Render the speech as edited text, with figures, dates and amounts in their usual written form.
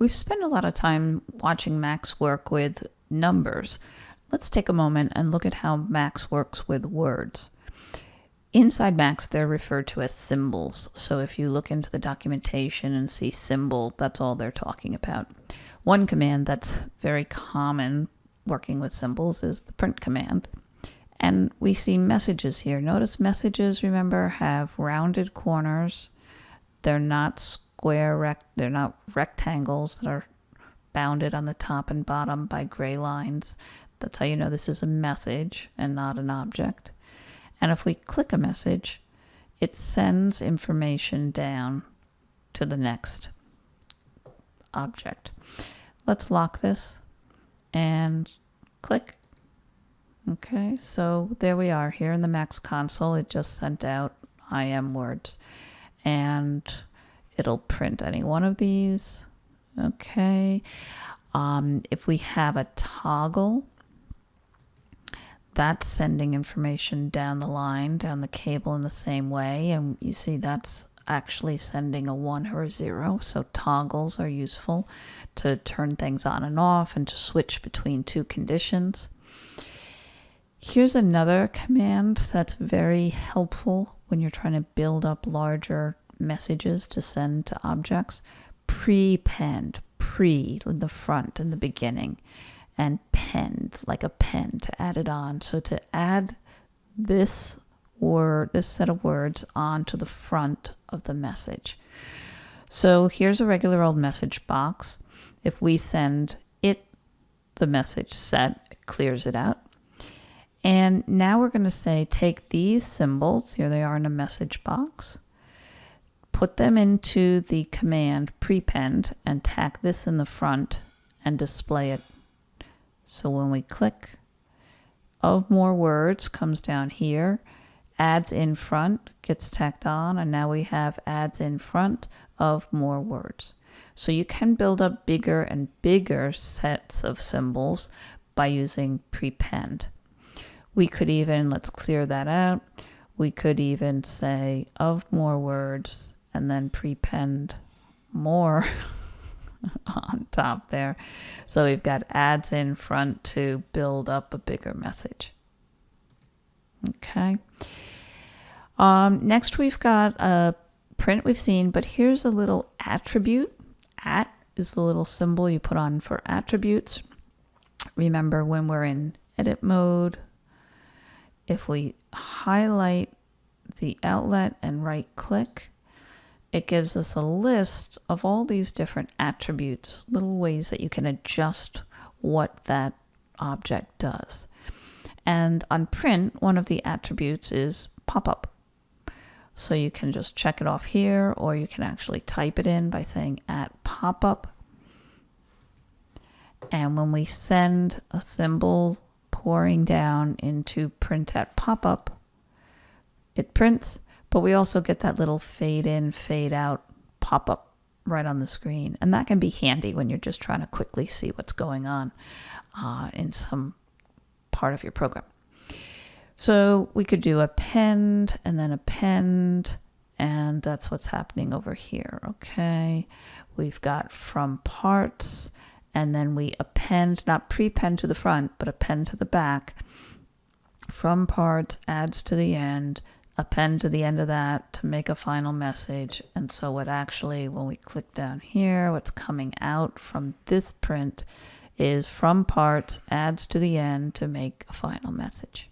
We've spent a lot of time watching Max work with numbers. Let's take a moment and look at how Max works with words. Inside Max, they're referred to as symbols. So if you look into the documentation and see symbol, that's all they're talking about. One command that's very common working with symbols is the print command. And we see messages here. Notice messages, remember, have rounded corners. They're not they're not rectangles that are bounded on the top and bottom by gray lines. That's how you know this is a message and not an object. And if we click a message, it sends information down to the next object. Let's lock this and click. Okay, so there we are here in the Max console. It just sent out IM words, and it'll print any one of these. Okay, if we have a toggle, that's sending information down the line, down the cable in the same way, and you see that's actually sending a 1 or a 0. So toggles are useful to turn things on and off and to switch between two conditions. Here's another command that's very helpful when you're trying to build up larger messages to send to objects. Prepend, pre in the front in the beginning, and pend, like a pen, to add it on. So to add this word, this set of words onto the front of the message. So here's a regular old message box. If we send it the message set, it clears it out. And now we're going to say take these symbols, here they are in a message box, put them into the command prepend and tack this in the front and display it. So when we click, of more words comes down here, adds in front gets tacked on, and now we have adds in front of more words. So you can build up bigger and bigger sets of symbols by using prepend. We could even, let's clear that out, we could even say of more words and then prepend more on top there. So we've got adds in front to build up a bigger message. Okay. Next we've got a print we've seen, but here's a little attribute. At is the little symbol you put on for attributes. Remember, when we're in edit mode, if we highlight the outlet and right click, it gives us a list of all these different attributes, little ways that you can adjust what that object does. And on print, one of the attributes is pop-up. So you can just check it off here, or you can actually type it in by saying @pop-up. And when we send a symbol pouring down into print @pop-up, it prints, but we also get that little fade in, fade out pop-up right on the screen. And that can be handy when you're just trying to quickly see what's going on in some part of your program. So we could do append and then append, and that's what's happening over here. Okay, we've got from parts, and then we append, not prepend to the front, but append to the back. From parts adds to the end, append to the end of that to make a final message. And so what actually, when we click down here, what's coming out from this print is from parts adds to the end to make a final message.